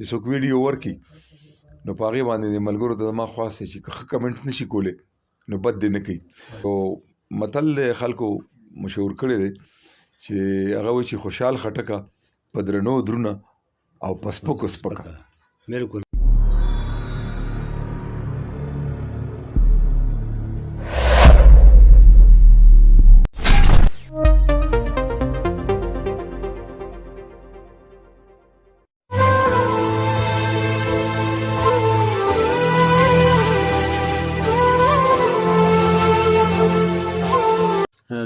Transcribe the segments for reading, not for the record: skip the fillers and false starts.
چې څوک ویډیو ورکي نو په هغې باندې د ملګرو ته زما خواست دی چې که ښه کمنټ نشي کولی نو بد دې نه کوي. او متل د خلکو مشهور کړی دی چې هغه وایي چې خوشحال خټکه په درنو درونه او په سپکو سپکه. بالکل.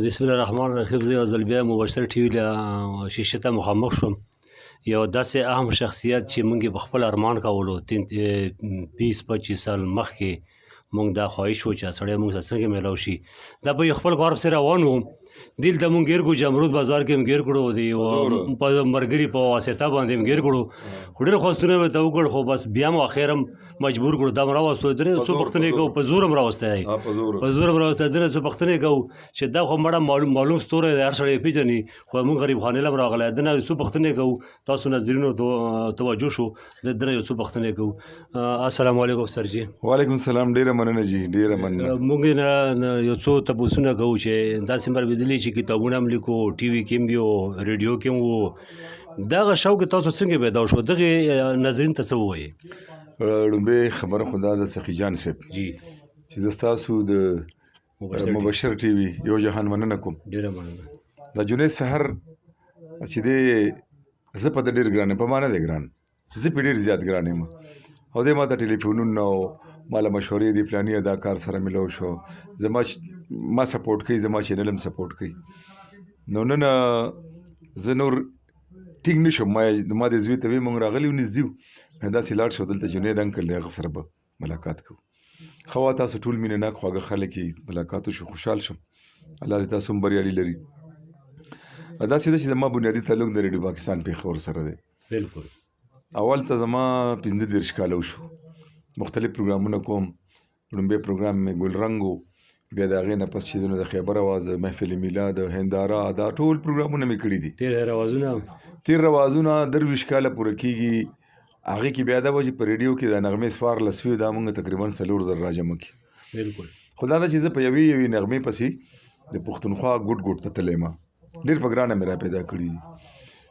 بسم الله الرحمن الرحیم. زه یو ځل بیا مباشر ټي وي له شیشې ته مخامخ شوم. یو داسې اهم شخصیت چې موږ یې په خپل ارمان کولو 20-25 سال مخکې موږ دا خواهش و چې سړی موږ سره څنګه میلاو شي. دا په خپل کار پسې روان وم، دلته موږ ګیر کړو چې امروز بازار کې هم ګیر کړو، دی په ملګري په واسطه باندې هم ګیر کړو. خو ډېر خواستونه مې ورته وکړ، خو بس بیا مو اخر هم مجبور کړو. دا م راوستو درې څو پوښتنې کوو، په زور هم راوستی دی، په زور هم راوستی درې څو پوښتنې کوو چې دا خو مړه معلوم ستوری دی، هر سړی یې پېژني، خو موږ غریب خانې له هم راغلی. د نه یو څو پوښتنې کوو، تاسو ناظرینو توجه شو، د نه یو څو پوښتنې کوو. السلام علیکم سر جي. وعلیکم السلام. ډېره مننه جي، ډېره مننه. موږ نه یو څو تپوسونه کوو چې داسې مر لیدلي چې کتابونه هم لیکو، ټي وي کې هم وي، ریډیو کې هم وو. دغه شوق تاسو څنګه پیدا شو؟ دغې ناظرین ته څه ووایي؟ لومړی خبره خو دا ده سخي جان صاحب جی چې زه ستاسو د مبشر ټي وي یو جهان مننه کوم. ډېره مننه. دا جنید سحر چې دی زه په ده ډېر ګران یم، په ما نه دی ګران، زه پې ډېر زیات ګران یم. او دی ما ته ټلیفونونه او ما له مشورې د فلاني اداکار سره ملو شو، ما سپورټ کوي، زما چینل هم سپورټ کوي. نو نن زه نور ټینګ نه شم، ما د زوی ته ویې مونږ راغلي یو نږدې وو، داسې لاړ شو، دلته جنید انکل دی، هغه سره به ملاقات کوو. ښه وه، تاسو ټول مینه ناک خواږه خلک یې، ملاقات وشو، خوشحال شم. الله دې تاسو هم بریالي لري. داسې ده چې زما بنیادي تعلق د ریډیو پاکستان پېښور سره دی. بالکل. اول ته زما 15 کاله وشو، مختلف پروګرامونه کوم. لومبی پروګرام مې ګلرنګ و، بیا د هغې نه پس چې د خیبر اوازه، محفل میلاد، هنداره، دا ټول پروګرامونه مې کړي دي. تیر روازونه 23 کاله پوره کېږي. هغې کې بیا دا وه چې په ریډیو کې د نغمې 14 وي، دا مونږ تقریبا 4,000 راجمع کړي. بالکل. خو دا ده چې زه په یوې نغمې پسې د پښتونخوا ګوټ ته تللی یم، ډېر په ګرانه مې را پیدا کړي دي.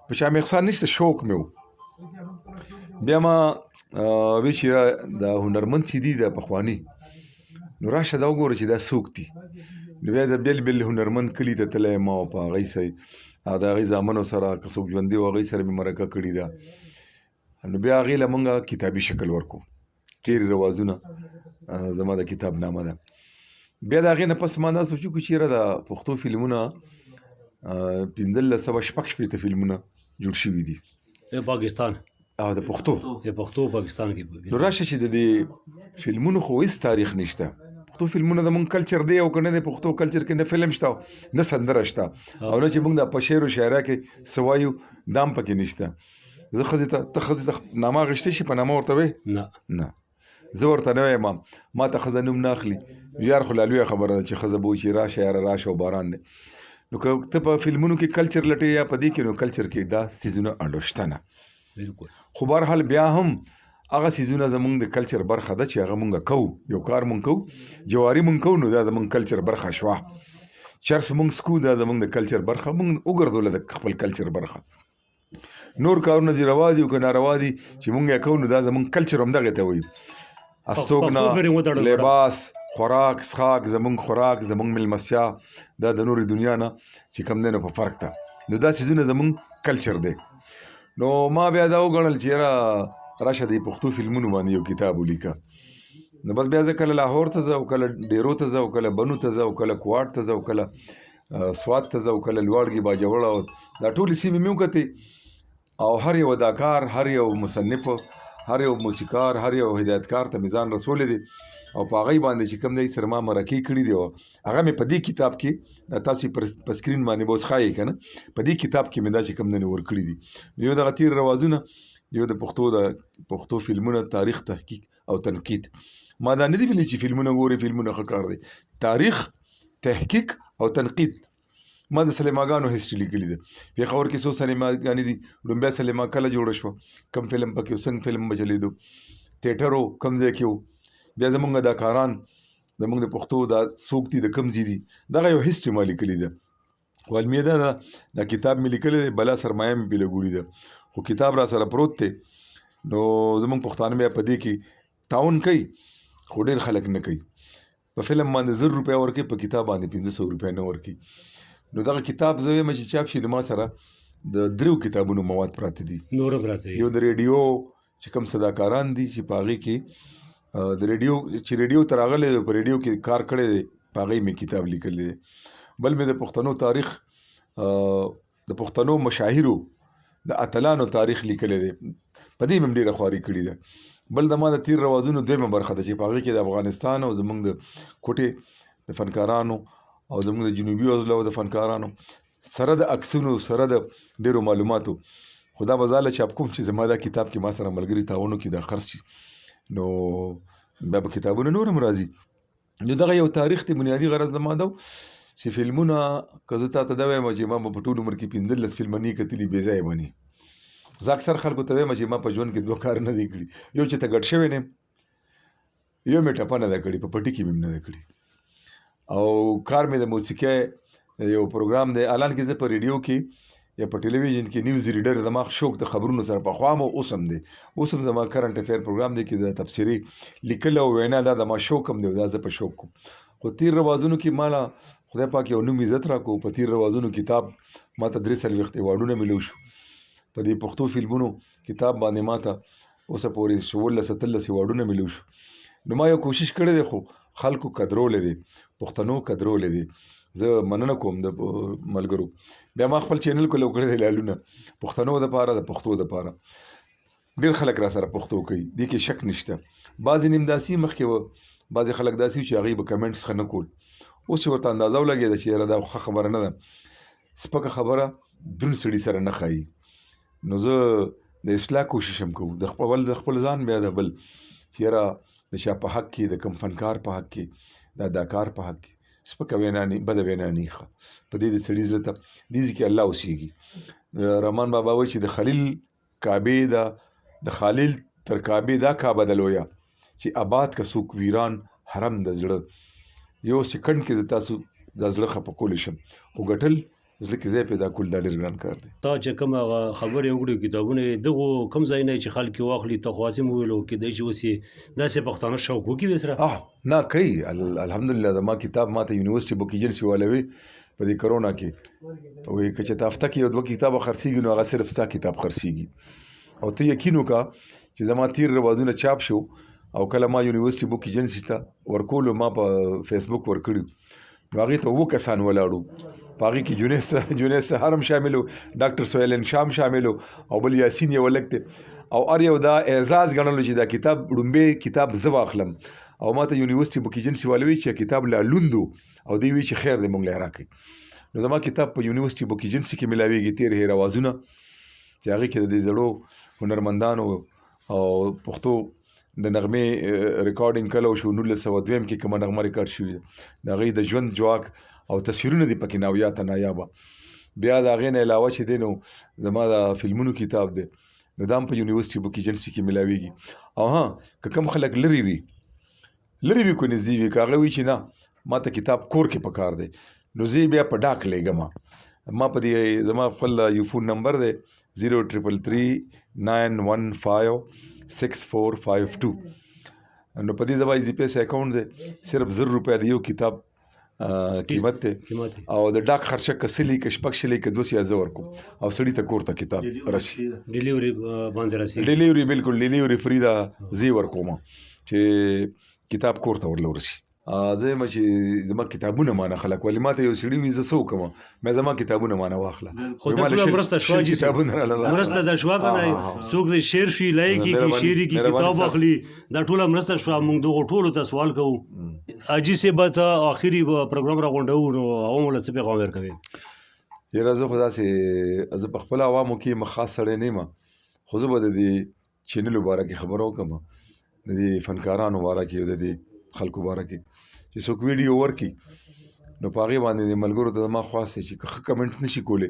په شاه میخسار نشته، شوق مې و. بیا ما وی چې دا هنرمند چې دي د پخواني، نو راشه دا وګوره چې دا څوک دي. نو بیا د بیل هنرمند کلي ته تللی یم او په هغې سره د هغې زامنو سره که څوک ژوندي و هغې سره مې مرکه کړې ده. نو بیا هغې له مونږ کتابي شکل ورکو، تېرې روازونه زما د کتاب نامه ده. بیا د هغې نه پس ما دا سوچ وکړو چې یاره د پښتو فلمونه 1560 فلمونه جوړ شوي دي پاکستان او د پښتو پاکستان کې. نو راشه چې د دې فلمونو خو هېڅ تاریخ نشته. پښتو فلمونه زموږ کلچر دی او که نه دی پښتو کلچر کې نه فلم شته نه سندره شته او نه چې موږ دا په شعر و شاعرۍ کې څه وایو دا هم پکې نشته. زه ښځې ته نامه اخیستی شي، په نامه ورته وایې؟ نه، زه ورته نه وایم. ما ته ښځه نوم نه اخلي، یار خو لا لویه خبره ده چې ښځه به وایي چې راشه یاره راشه او باران دی. نو که ته په فلمونو کې کلچر لټې یا په دې کې، نو کلچر کې دا څیزونه انډو شته نه. بالکل. خو بهرحال بیا هم هغه څیزونه زمونږ د کلچر برخه ده چې هغه مونږ کوو، یو کار مونږ کوو، جواري مونږ کوو، نو دا زمونږ کلچر برخه شوه. چرس مونږ سکو، دا زمونږ د کلچر برخه، مونږ وګرځوله د خپل کلچر برخه. نور کارونه دي روا دي او که ناروا دي چې مونږ یې کوو، نو دا زمونږ کلچر همدغې ته وایي. استوګنه، لباس، خوراک، څښاک، زمونږ خوراک، زمونږ میلمستیا، دا د نورې دنیا نه چې کوم دی نو په فرق ده. نو دا څیزونه زمونږ کلچر دی. نو ما بیا دا وګڼل چې یاره راشه د پښتو فلمونو باندې یو کتاب ولیکه. نو بس بیا زه کله لاهور ته ځه او کله ډیرو ته ځه او کله بنو ته ځه او کله کوټ ته ځه او کله سوات ته ځه او کله لوړګي باجوړ، او دا ټولې سیمې مې وکتې. او هر یو اداکار، هر یو مصنف، هر یو موسیقار، هر یو هدایتکار ته مې ځان رسولی دی او په هغې باندې چې کوم دی سره ما مرکې کړي دي. هغه مې په دې کتاب کې، دا تاسو په سکرین باندې به اوس ښایي که نه، په دې کتاب کې مې دا چې کوم دی ورکړي دي. یو دغه تیر روازونه، یو د پښتو فلمونه تاریخ، تحقیق او تنقید. ما دا نه دي ویلي چې فلمونه ګوري، فلمونه ښه کار دی. تاریخ، تحقیق او تنقید ما د سلیماګانو هیستوري لیکلې ده. پېښور کې څو سلیماګانې دي، ډومبیا سلیما کله جوړه شوه، کم فلم پکې و، څنګه فلم به چلېدو، تیټر و کم ځای کې و، بیا زمونږ اداکاران زمونږ د پښتو دا څوک دي د کم ځای دي، دغه یو هیسټري ما لیکلې ده. خو المیه دا کتاب مې لیکلی دی، بلا سرمایه مې پې لګولې ده، خو کتاب را سره پروت دی. نو زمونږ پښتانه بیا په دې کې تعاون کوي، خو ډېر خلک نه کوي. په فلم باندې 1000 روپۍ ورکوي، په کتاب باندې 500 روپۍ نه ورکوي. نو دغه کتاب زه وایم چې چاپ شي، نو ما سره د 3 کتابونو مواد پراته دي. نور پراته دي. یو د ریډیو چې کوم صداکاران دي چې په هغې کې د ریډیو چې ریډیو ته راغلی دی، په ریډیو کې کار کړی دی، په هغې مې کتاب لیکلی دی. بل مې د پښتنو تاریخ، د پښتنو مشاهیرو د اتلانو تاریخ لیکلی دی، په دې مې هم ډېره خواري کړې ده. بل د ما د تیر روازونو دویمه برخه ده چې په هغې کې د افغانستان او زمونږ د کوټې د فنکارانو او زمونږ د جنوبي عضلو د فنکارانو سره د عکسونو سره د ډېرو معلوماتو. خو دا به زه چاپ کوم چې زما دا کتاب کې ما سره ملګري تعاون وکړي دا خرڅ شي، نو بیا به کتابونه نور هم راځي. نو دغه یو تاریخ دی. بنیادي غرض زما ده چې فلمونه که زه تا ته دا وایم چې ما به په ټول عمر کې 15 فلمه نه کتلي، بې ځایه به نه. زه اکثر خلکو ته وایم چې ما په ژوند کې 2 کار نه دی کړي، یو چې ته ګډ شوی نه یم، یو مې ټپه نه ده کړې، په پټي کې مې نه ده کړې، او کار مې د موسیقۍ یو پروګرام دی. الان کې زه په ریډیو کې یا په ټلویزیون کې نیوز ریډر زما شوق د خبرونو سره پخوا مو اوس هم دی، اوس هم زما کرنټ افیر پروګرام دی کې د تبصرې لیکل او وینا دا زما شوق هم دی، دا زه په شوق کوم. خو تیر روازونو کې مالا خدای پاک یو نوم عزت راکړو. په تیر روازونو کتاب ما ته 43 ایوارډونه ملو شو. په دې پښتو فلمونو کتاب باندې ما ته اوسه پورې 16-17 ایوارډونه ملو شو. نو ما یو کوشش کړی دی، خو خلکو قدرولی دی، پښتنو قدرولی دی. زه مننه کوم د ملګرو. بیا ما خپل چینل کولو کړی دی لالونه، پښتنو دپاره، د پښتو دپاره. ډېر خلک را سره پښتو کوي، دې کې شک نشته. بعضې نیمداسي مخکې وه، بعضې خلک داسې وو چې هغوی به کمنټس ښه نه کول. اوس چې ورته اندازه ولګېده چې یاره دا ښه خبره نه ده، سپکه خبره دروند سړي سره نه ښایي. نو زه د اصلاح کوشش هم کوم، د خپل ځان بیا د بل، چې یاره د چا په حق کې، د کوم فنکار په حق کې، د اداکار په حق کې سپکه وینا نه، بده وینا نه ښه. په دې د سړي زړه ته دې ځای کې الله اوسېږي. رحمان بابا وایي چې د خلیل کعبې ده، د خلیل تر کعبې دا کعبه ده لویه، چې آباد که څوک ویران حرم د زړه. یو سکند کې د تاسو د زړه خفه کولی شم، خو ګټل زړه کې ځای پیدا کول دا ډېر ګران کار دی. تا چې کوم هغه خبرې وکړې کتابونه دغو کوم ځای نه چې خلک یې واخلي، ته خو هسې مو ویلو کېدای شي اوس یې داسې پښتانه شوق وکړي سره نه کوي. الحمدلله زما کتاب ما ته یونیورسټي بک ایجنسي والوي په دې کرونا کې وایي که چې ته هفته کې 2 کتابه خرڅېږي، نو هغه صرف ستا کتاب خرڅېږي. او ته یقین وکړه چې زما تیر روازونه چاپ شو او کله ما یونیورسټي بک ایجنسي ته ورکولو، ما په فیسبوک ورکړي، نو هغې ته 2 کسان ولاړو. په هغې کې جنید سهار هم شامل و، ډاکټر سهیل شام شامل و، او بل یاسین یو هلک دی. او هر یو دا اعزاز ګڼلو چې دا کتاب ړومبی کتاب زه واخلم. او ما ته یونیورسټي بک ایجنسي والوي چې کتاب لا لوندو، او دوی وایي چې خیر دی موږ له یې راکړئ. نو زما کتاب په یونیورسټي بک ایجنسي کې ملاویږي، تیر هیر اوازونه، چې هغې کې د دې زړو هنرمندانو او پښتو د نغمې ریکارډینګ کله وشو 1902 کې کومه نغمه ریکارډ شوې ده، د هغې د ژوند جواک او تصویرونه دي پکې ناویاته نایابه. بیا د هغې نه علاوه چې دی نو زما د فلمونو کتاب دی، نو دا هم په یونیورسټي بک ایجنسي کې ملاویږي. او که کوم خلک لرې وي کو نږدې وي، که هغه وي چې نه ما ته کتاب کور کې پکار دی، نو زه بیا په ډاک لیږم. ما په دې زما خپل یو فون نمبر دی 03339156 6452. نو په دې زما ایزي پیس اکاونټ دی، صرف 1000 روپۍ د یو کتاب قیمت دی، او د ډاک خرچه که سلي که شپږ شلي که 200 زه ورکوم، او سړي ته کور ته کتاب رسي. ډیلیوري باندې رسي؟ ډیلیوري بالکل ډیلیوري فری ده، زه ورکوم چې کتاب کور ته ورله ورسي. زه یم چې زما کتابونه مانه خلک ولې ما ته یو سړي وي، زه څه وکړم، مې زما کتابونه مانه واخله. خو ته ټوله مرسته شوه چې مرسته د شوه که نه، څوک د شعر شي لایقي کې شعري کې کتاب اخلي، دا ټوله مرسته شوه. موږ دغو ټولو ته سوال کوو، حاجي صاحب به ته اخري پروګرام راغونډوو، نو هغه مو له څه پیغام ورکوې؟ یاره زه خو داسې زه په خپلو عوامو کې مخ خاص سړی نه یم، خو زه به د دې چینلو باره کې خبره وکړم، د دې فنکارانو باره کې، د دې خلکو باره کې چې څوک ویډیو ورکړي، نو په هغې باندې د ملګرو ته زما خواست دی چې که ښه کمنټس نشي کولی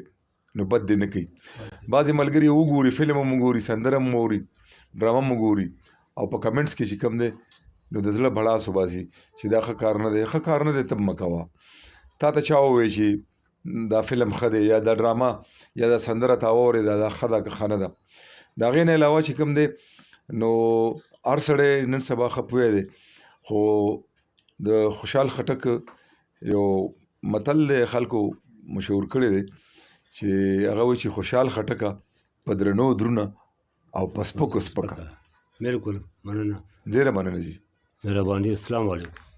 نو بد دې نه کوي. بعضې ملګري وګوري، فلم هم وګوري، سندره هم واوري، ډرامه هم وګوري او په کمنټس کې چې کوم دی نو د زړه بړاس وباسي چې دا ښه کار نه دی. ښه کار نه دی ته مه کوه. تا ته چا ووایي چې دا فلم ښه دی یا دا ډرامه یا دا سندره تا واورېده دا ښه ده که ښه نه ده. د هغې نه علاوه چې کوم دی نو هر سړی نن سبا ښه پوهی دی، خو د خوشحال خټک یو متل دی خلکو مشهور کړی دی چې هغه وایي چې خوشحال خټکه په درنو درونه او په سپکو سپکه. بالکل مننه، ډېره مننه جي. مهرباني. السلام علیکم.